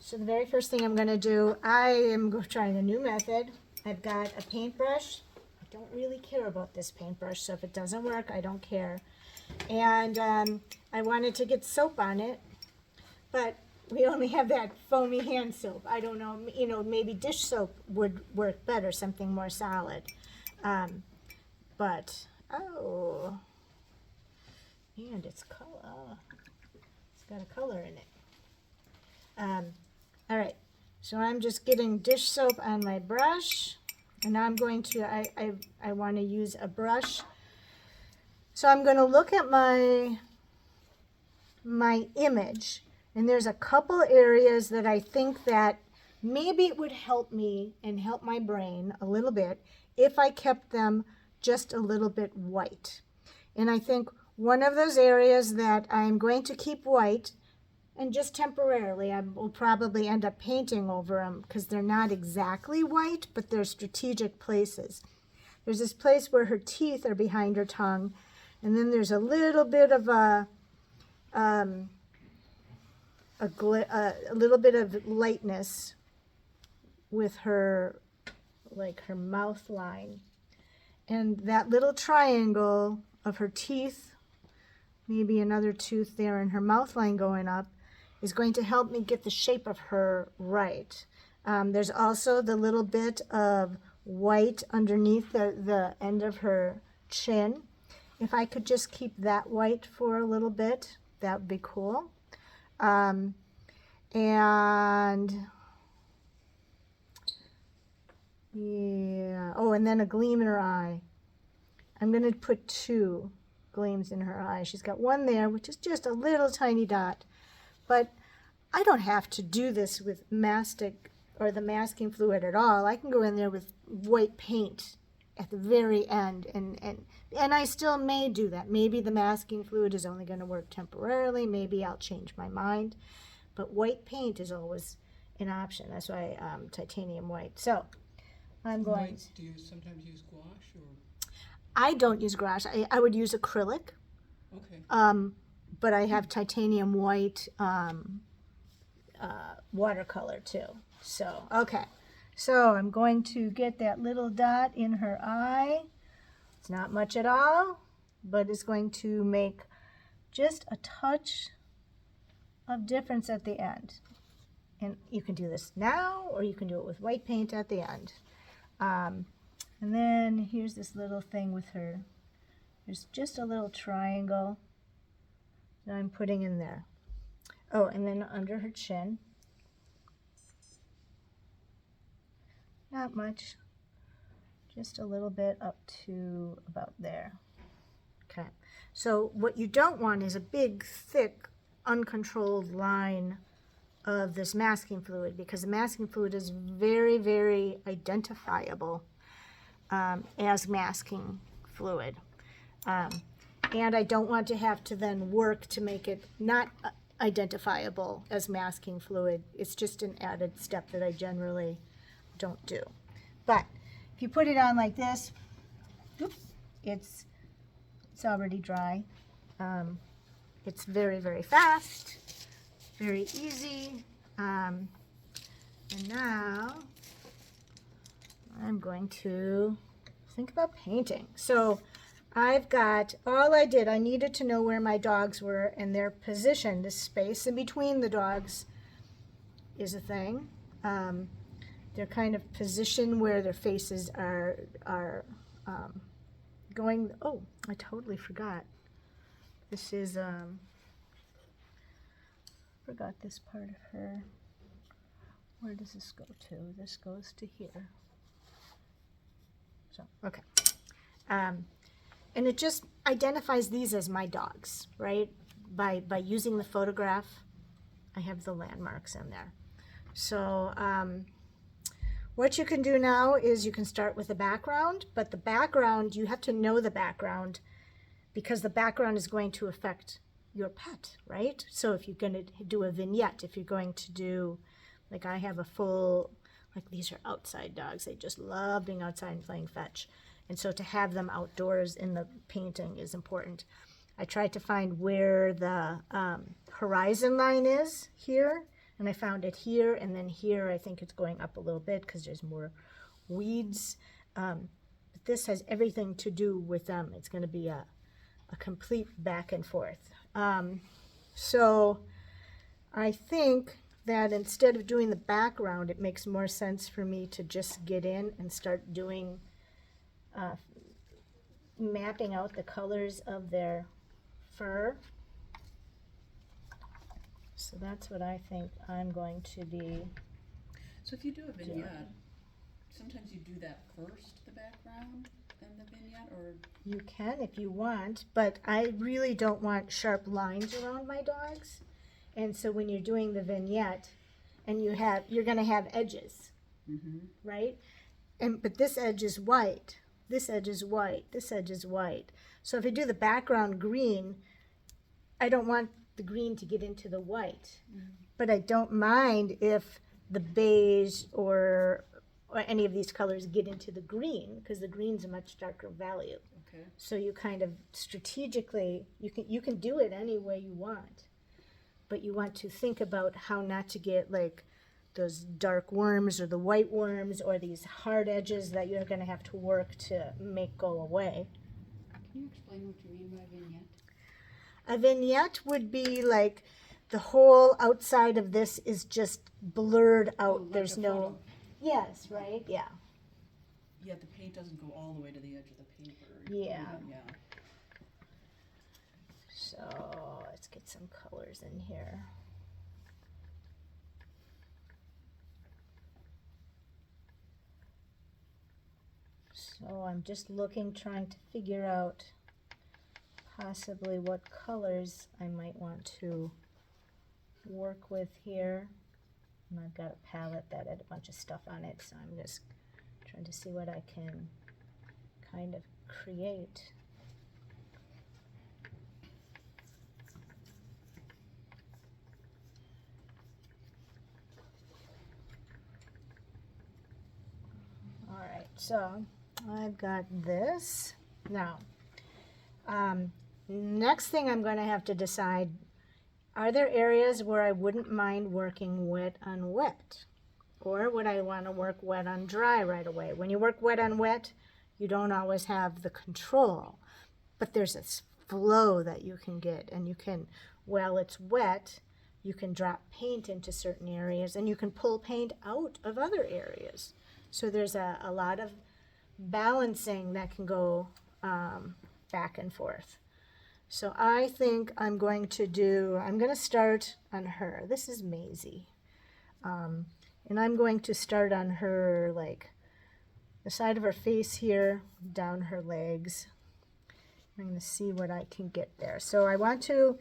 So the very first thing I'm going to do, I am trying a new method. I've got a paintbrush. I don't really care about this paintbrush, so if it doesn't work, I don't care. And I wanted to get soap on it, but we only have that foamy hand soap. I don't know, you know, maybe dish soap would work better, something more solid. But, oh, and it's color. It's got a color in it. All right, so I'm just getting dish soap on my brush, and I'm going to, I want to use a brush. So I'm going to look at my image, and there's a couple areas that I think that maybe it would help me and help my brain a little bit if I kept them just a little bit white. And I think one of those areas that I'm going to keep white, and just temporarily, I will probably end up painting over them because they're not exactly white, but they're strategic places. There's this place where her teeth are behind her tongue, and then there's a little bit of a little bit of lightness with her, like her mouth line. And that little triangle of her teeth, maybe another tooth there, and her mouth line going up, is going to help me get the shape of her right. There's also the little bit of white underneath the end of her chin. If I could just keep that white for a little bit, that would be cool. And yeah, oh, and then a gleam in her eye. I'm going to put 2 gleams in her eye. She's got one there, which is just a little tiny dot. But I don't have to do this with mastic or the masking fluid at all. I can go in there with white paint at the very end, and I still may do that. Maybe the masking fluid is only going to work temporarily. Maybe I'll change my mind. But white paint is always an option. That's why titanium white. So I'm going. Whites, do you sometimes use gouache or? I don't use gouache. I would use acrylic. Okay. But I have titanium white watercolor too. So, okay. So I'm going to get that little dot in her eye. It's not much at all, but it's going to make just a touch of difference at the end. And you can do this now, or you can do it with white paint at the end. And then here's this little thing with her. There's just a little triangle that I'm putting in there. Oh, and then under her chin. Not much. Just a little bit up to about there. Okay. So what you don't want is a big, thick, uncontrolled line of this masking fluid, because the masking fluid is very, very identifiable as masking fluid. And I don't want to have to then work to make it not identifiable as masking fluid. It's just an added step that I generally don't do. But if you put it on like this, oops, it's already dry. It's very, very fast, very easy. And now I'm going to think about painting. So I've got, all I did, I needed to know where my dogs were and their position. The space in between the dogs is a thing. They're kind of positioned where their faces are going. Oh, I totally forgot. This is, forgot this part of her. Where does this go to? This goes to here. So, okay. And it just identifies these as my dogs, right? By using the photograph, I have the landmarks in there. So what you can do now is you can start with the background, but the background, you have to know the background because the background is going to affect your pet, right? So if you're going to do a vignette, if you're going to do, like I have a full, like these are outside dogs. They just love being outside and playing fetch. And so to have them outdoors in the painting is important. I tried to find where the horizon line is here, And I found it here, and then here I think it's going up a little bit because there's more weeds. But this has everything to do with them. It's going to be a complete back and forth. So I think that instead of doing the background, it makes more sense for me to just get in and start doing, mapping out the colors of their fur. So that's what I think I'm going to be. So if you do a vignette, sometimes you do that first, the background, then the vignette, or? You can if you want, but I really don't want sharp lines around my dogs. And so when you're doing the vignette, and you're going to have edges, right? But this edge is white, this edge is white, this edge is white. So if I do the background green, I don't want the green to get into the white. But I don't mind if the beige or any of these colors get into the green, because the green's a much darker value. Okay. So you kind of strategically, you can do it any way you want, but you want to think about how not to get like those dark worms or the white worms or these hard edges that you're going to have to work to make go away. Can you explain what you mean by vignette? A vignette would be like the whole outside of this is just blurred out. Like There's a no, photo. yes, right? Yeah. Yeah, the paint doesn't go all the way to the edge of the paper. Yeah. Yeah. So let's get some colors in here. So I'm just looking, trying to figure out possibly what colors I might want to work with here. And I've got a palette that had a bunch of stuff on it, so I'm just trying to see what I can kind of create. All right, so I've got this. Now, next thing I'm going to have to decide, are there areas where I wouldn't mind working wet on wet? Or would I want to work wet on dry right away? When you work wet on wet, you don't always have the control. But there's this flow that you can get, and you can, while it's wet, you can drop paint into certain areas, and you can pull paint out of other areas. So there's a lot of balancing that can go back and forth. So I think I'm going to start on her. This is Maisie. And I'm going to start on her, like, the side of her face here, down her legs. I'm going to see what I can get there. So I want to,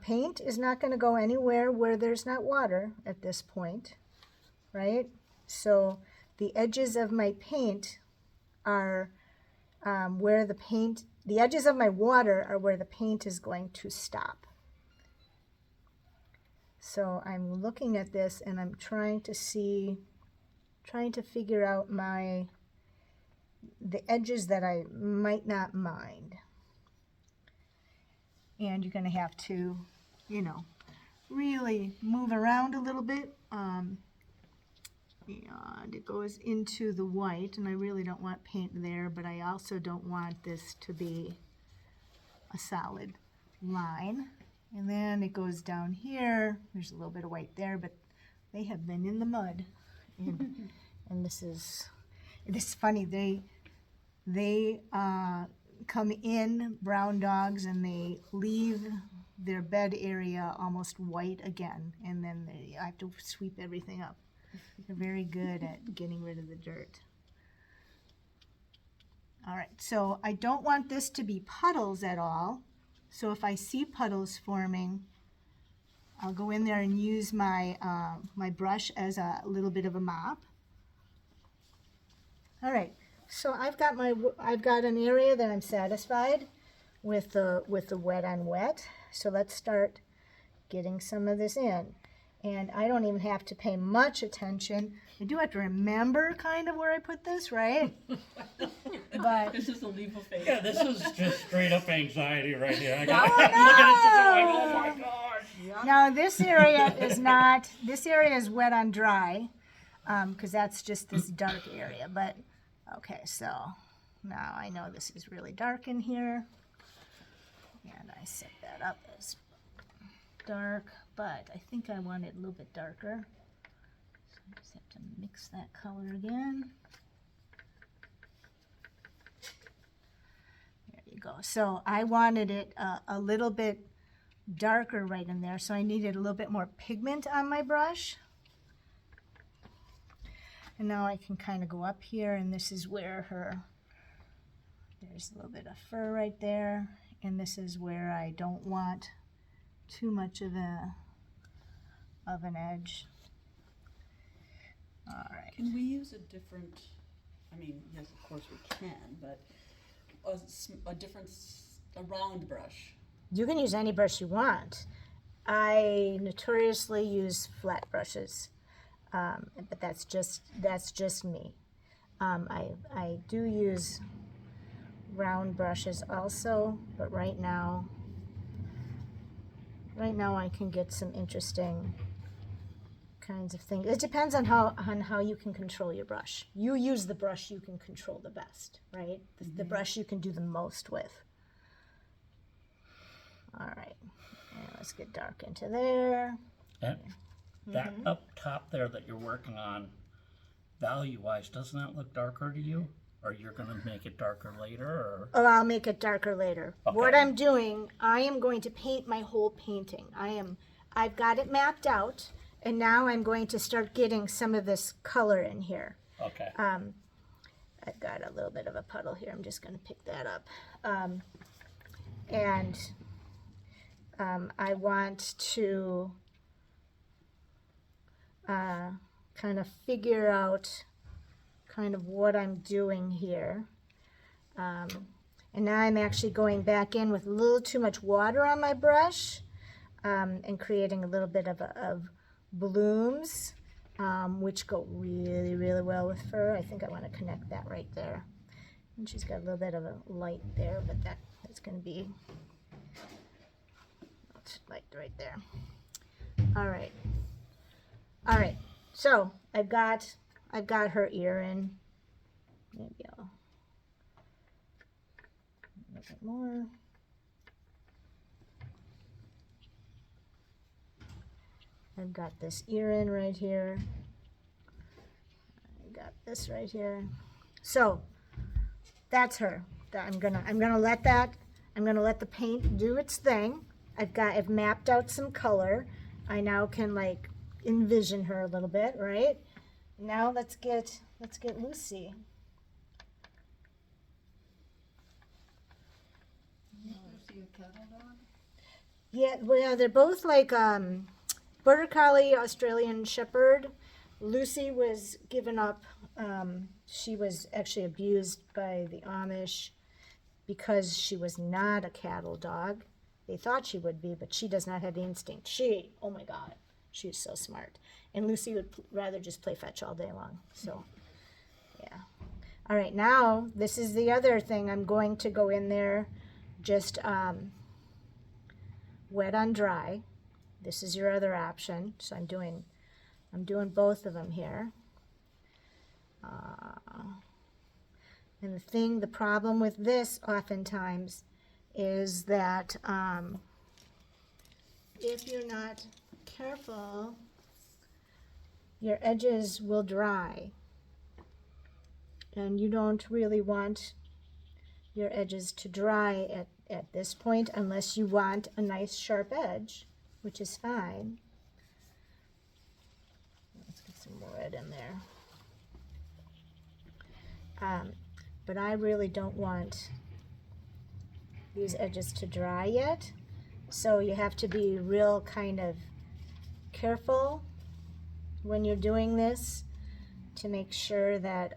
paint is not going to go anywhere where there's not water at this point, right? So the edges of my paint are the edges of my water are where the paint is going to stop. So I'm looking at this and I'm trying to figure out the edges that I might not mind. And you're going to have to, really move around a little bit. And it goes into the white, and I really don't want paint there, but I also don't want this to be a solid line. And then it goes down here. There's a little bit of white there, but they have been in the mud. And this is funny. They come in, brown dogs, and they leave their bed area almost white again, and then I have to sweep everything up. They're very good at getting rid of the dirt. All right, so I don't want this to be puddles at all. So if I see puddles forming, I'll go in there and use my my brush as a little bit of a mop. All right, so I've got an area that I'm satisfied with the wet on wet. So let's start getting some of this in. And I don't even have to pay much attention. I do have to remember kind of where I put this, right? But This is a leap of faith. Yeah, this is just straight up anxiety right here. no! I'm looking at this and I'm like, oh my gosh. Now, this area is not, this area is wet on dry, because that's just this dark area, but, okay, so now I know this is really dark in here, and I set that up as dark, but I think I want it a little bit darker, so I just have to mix that color again. There you go. So I wanted it a little bit darker right in there, so I needed a little bit more pigment on my brush. And now I can kind of go up here, and this is where there's a little bit of fur right there, and this is where I don't want too much of an edge. All right. Can we use a different, I mean, yes, of course we can, but a round brush? You can use any brush you want. I notoriously use flat brushes, but that's just me. I do use round brushes also, but right now I can get some interesting kinds of things. It depends on how you can control your brush. You use the brush you can control the best, right? The brush you can do the most with. All right, and let's get dark into there. And that up top there that you're working on, value-wise, doesn't that look darker to you? Or you're going to make it darker later? Or? Oh, I'll make it darker later. Okay. What I'm doing, I am going to paint my whole painting. I've got it mapped out, and now I'm going to start getting some of this color in here. Okay. I've got a little bit of a puddle here. I'm just going to pick that up. I want to kind of figure out kind of what I'm doing here. And now I'm actually going back in with a little too much water on my brush and creating a little bit of blooms, which go really, really well with fur. I think I want to connect that right there. And she's got a little bit of a light there, but that's going to be light right there. All right. All right. So I've got her ear in. Maybe I'll a little bit more. I've got this ear in right here. I got this right here. So that's her. I'm gonna let the paint do its thing. I've mapped out some color. I now can like envision her a little bit, right? Now let's get Lucy. Lucy a cattle dog? Yeah, well, they're both like Border Collie, Australian Shepherd. Lucy was given up. She was actually abused by the Amish because she was not a cattle dog. They thought she would be, but she does not have the instinct. Oh my God, she is so smart. And Lucy would rather just play fetch all day long. So, yeah. All right, now this is the other thing. I'm going to go in there, just wet on dry. This is your other option. So I'm doing both of them here. And the problem with this oftentimes is that if you're not careful, your edges will dry. And you don't really want your edges to dry at this point unless you want a nice sharp edge, which is fine. Let's get some more red in there. But I really don't want these edges to dry yet. So you have to be real kind of careful when you're doing this to make sure that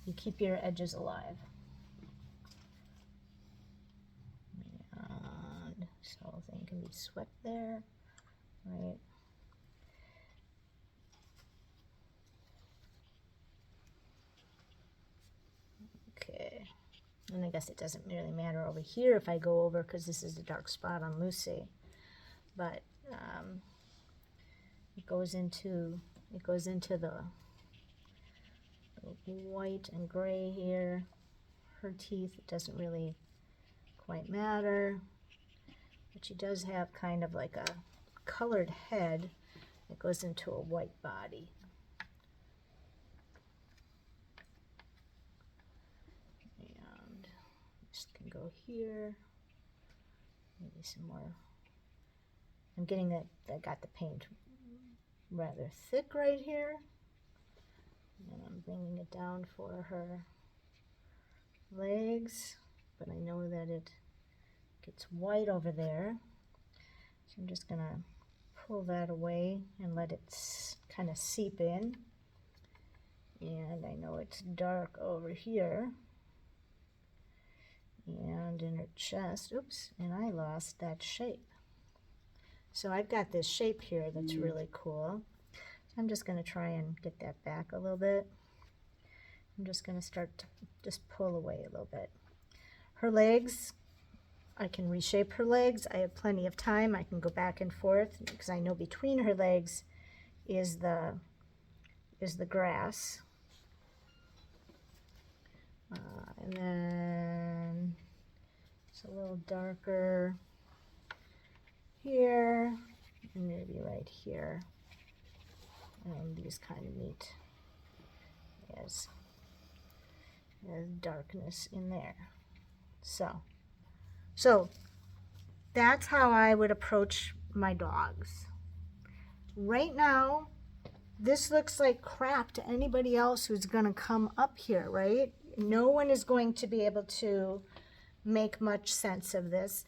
you keep your edges alive. And this whole thing can be swept there, right? Okay. And I guess it doesn't really matter over here if I go over, because this is a dark spot on Lucy. But it goes into the white and gray here. Her teeth, it doesn't really quite matter. But she does have kind of like a colored head that goes into a white body. And just can go here. Maybe some more. I'm getting that I got the paint rather thick right here. And I'm bringing it down for her legs, but I know that it gets white over there. So I'm just gonna pull that away and let it kind of seep in. And I know it's dark over here. And in her chest, oops, and I lost that shape. So I've got this shape here that's really cool. So I'm just going to try and get that back a little bit. I'm just going to start to just pull away a little bit. Her legs, I can reshape her legs. I have plenty of time. I can go back and forth because I know between her legs is the grass. And then it's a little darker here, and maybe right here. These kind of neat as darkness in there. So that's how I would approach my dogs. Right now, this looks like crap to anybody else who's going to come up here, right? No one is going to be able to make much sense of this.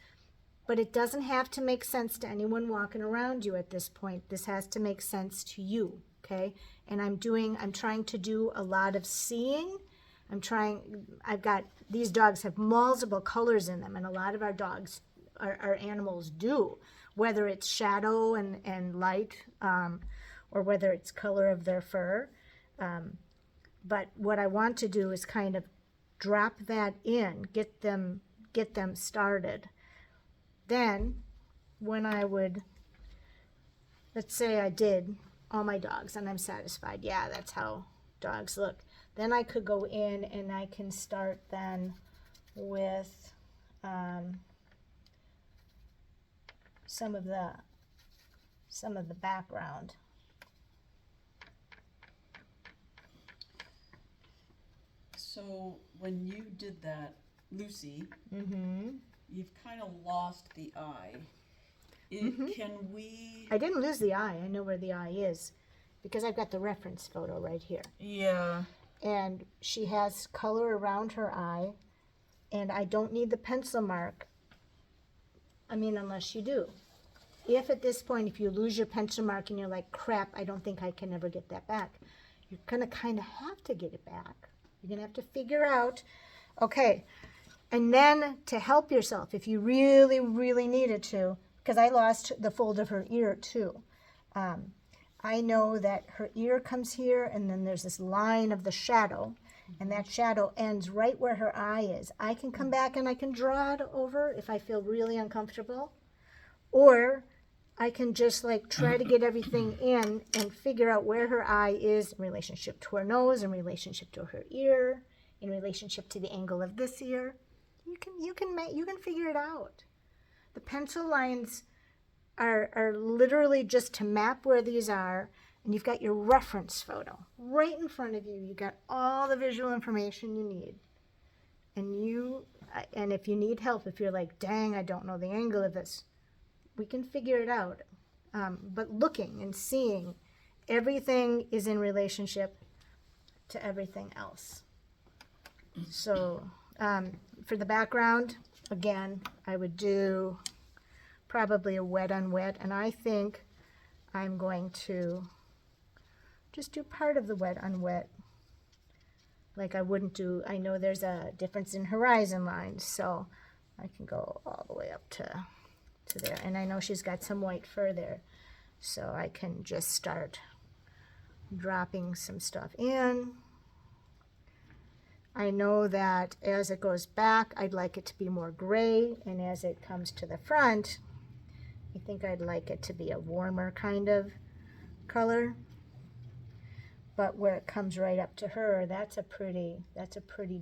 But it doesn't have to make sense to anyone walking around you at this point. This has to make sense to you, okay? And I'm trying to do a lot of seeing. These dogs have multiple colors in them, and a lot of our dogs, our animals do, whether it's shadow and light, or whether it's color of their fur. But what I want to do is kind of drop that in, get them started. Then, when I would, let's say I did all my dogs and I'm satisfied, yeah, that's how dogs look. Then I could go in and I can start then with some of the background. So when you did that, Lucy, Mm-hmm. you've kind of lost the eye. Can we? I didn't lose the eye. I know where the eye is because I've got the reference photo right here. Yeah. And she has color around her eye, and I don't need the pencil mark. I mean, unless you do. If at this point, if you lose your pencil mark and you're like, crap, I don't think I can ever get that back, you're going to kind of have to get it back. You're going to have to figure out, okay, and then to help yourself, if you really, really needed to, because I lost the fold of her ear too. I know that her ear comes here, and then there's this line of the shadow, and that shadow ends right where her eye is. I can come back and I can draw it over if I feel really uncomfortable, or I can just like try to get everything in and figure out where her eye is in relationship to her nose, in relationship to her ear, in relationship to the angle of this ear. You can figure it out. The pencil lines are literally just to map where these are, and you've got your reference photo right in front of you. You got all the visual information you need, and if you need help, if you're like, dang, I don't know the angle of this, we can figure it out. But looking and seeing, everything is in relationship to everything else. So for the background, again, I would do probably a wet on wet, and I think I'm going to just do part of the wet on wet, like I wouldn't do. I know there's a difference in horizon lines, so I can go all the way up to there, and I know she's got some white fur there, so I can just start dropping some stuff in. I know that as it goes back, I'd like it to be more gray, and as it comes to the front, I think I'd like it to be a warmer kind of color. But where it comes right up to her, that's a pretty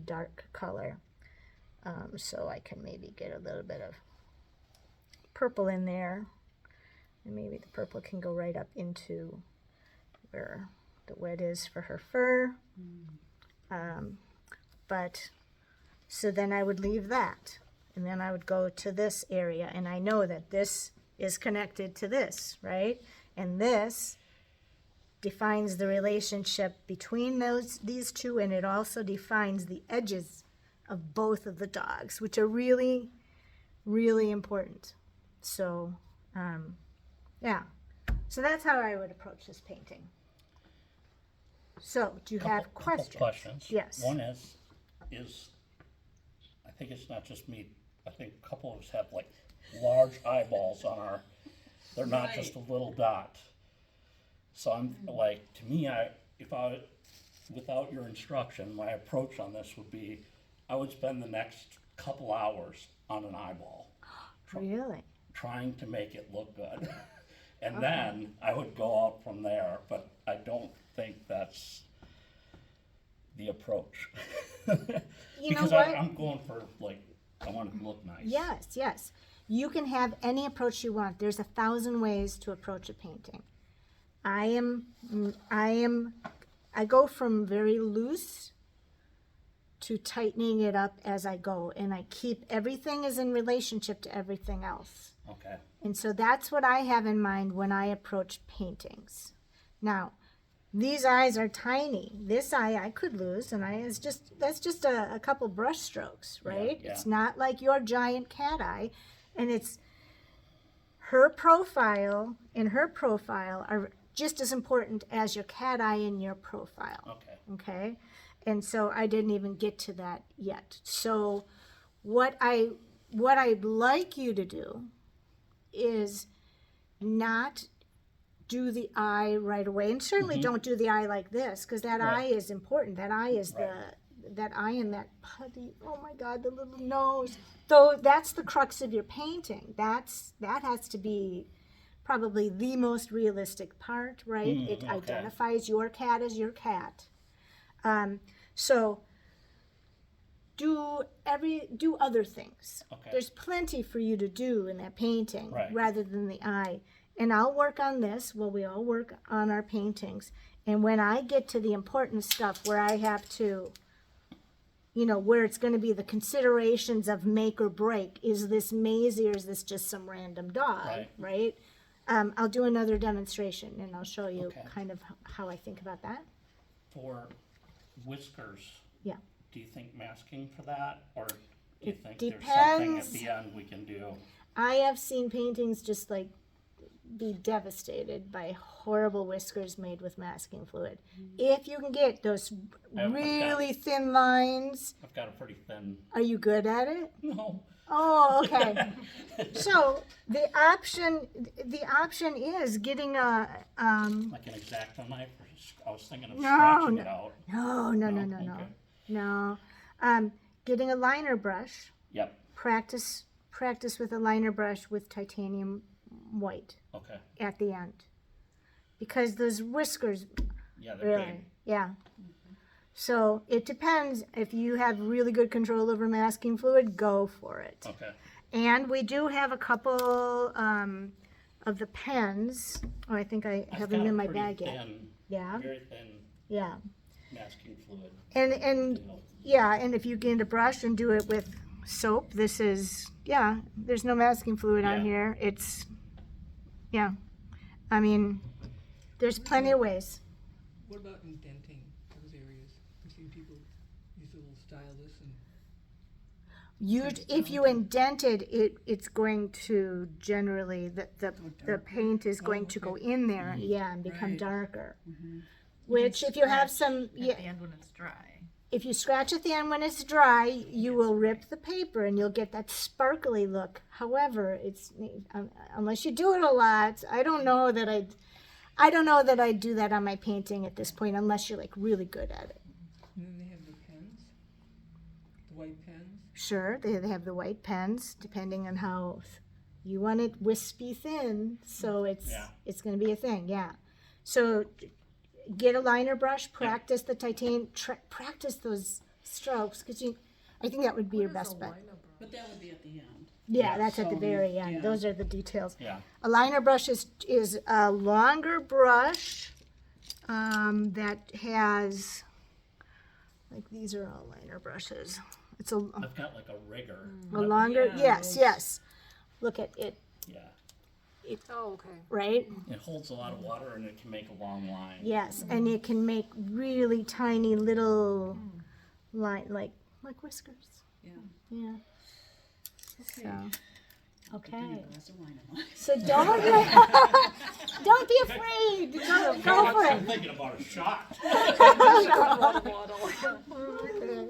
dark color. So I can maybe get a little bit of purple in there, and maybe the purple can go right up into where the wet is for her fur. But so then I would leave that, and then I would go to this area, and I know that this is connected to this, right? And this defines the relationship between these two, and it also defines the edges of both of the dogs, which are really, really important. So, yeah. So that's how I would approach this painting. So, do you have questions? Couple questions. Yes. One is I think it's not just me. I think a couple of us have like large eyeballs on our. They're not just a little dot. So I'm like, to me, without your instruction, my approach on this would be, I would spend the next couple hours on an eyeball. Really? Trying to make it look good. And then I would go out from there, but I don't think that's the approach. You know because what? I'm going for, like, I want it to look nice. Yes, yes. You can have any approach you want. There's 1,000 ways to approach a painting. I go from very loose to tightening it up as I go, and I keep everything is in relationship to everything else. Okay. And so that's what I have in mind when I approach paintings. Now, these eyes are tiny. This eye I could lose, and that's just a couple brush strokes, right? Yeah. It's not like your giant cat eye, and it's her profile and her profile are just as important as your cat eye in your profile. Okay. Okay? And so I didn't even get to that yet. So what I'd like you to do is not do the eye right away, and certainly don't do the eye like this, because that eye is important. That eye is that eye and that putty. Oh my God, the little nose. So that's the crux of your painting. That has to be probably the most realistic part, right? It identifies your cat as your cat. So do other things. Okay. There's plenty for you to do in that painting Right. rather than the eye. And I'll work on this. Well, we all work on our paintings. And when I get to the important stuff where I have to, where it's going to be the considerations of make or break, is this Maisie or is this just some random dog, right? I'll do another demonstration and I'll show you kind of how I think about that. For whiskers, Yeah. do you think masking for that, or do you think depends. there's something at the end we can do? I have seen paintings just like be devastated by horrible whiskers made with masking fluid. If you can get those really thin lines. I've got a pretty thin. Are you good at it? No. Oh, okay. So the option is getting a Like an X-Acto knife. I was thinking of scratching it out. No. Getting a liner brush. Yep. Practice with a liner brush with titanium white Okay. at the end, because those whiskers. Yeah, they're big. Yeah. So it depends. If you have really good control over masking fluid, go for it. Okay. And we do have a couple of the pens. Oh, I think I have them in my bag yet. Yeah. Very thin Yeah. masking fluid. And yeah, and if you get a brush and do it with soap, this is, there's no masking fluid on here. It's, I mean, there's plenty of ways. What about indenting those areas? I've seen people use little stylus and If you indented it, it's going to generally, the paint is going to go in there, and become darker. Which, if you have some, at the end when it's dry. if you scratch at the end when it's dry, you will rip the paper and you'll get that sparkly look. However, it's unless you do it a lot, I don't know that I'd do that on my painting at this point, unless you're like really good at it. then they have the pens. Sure, they have the white pens, depending on how you want it wispy thin, so Yeah. it's going to be a thing, yeah. So get a liner brush, practice the titanium, practice those strokes, because I think that would be your best bet. But that would be at the end. Yeah, Yeah, that's at the so, very end. yeah. Those are the details. Yeah. A liner brush is a longer brush that has, like these are all liner brushes. It's I've got like a rigger. a longer, Yeah, yes, those- yes. Look at it, Yeah. Oh, okay. right? It holds a lot of water and it can make a long line. Yes, and it can make really tiny little line, like whiskers. Yeah. Yeah. Okay. So, Give me okay. a glass of wine. Emily. So don't be afraid. Go for I'm it. thinking about a shot. Water bottle. Okay.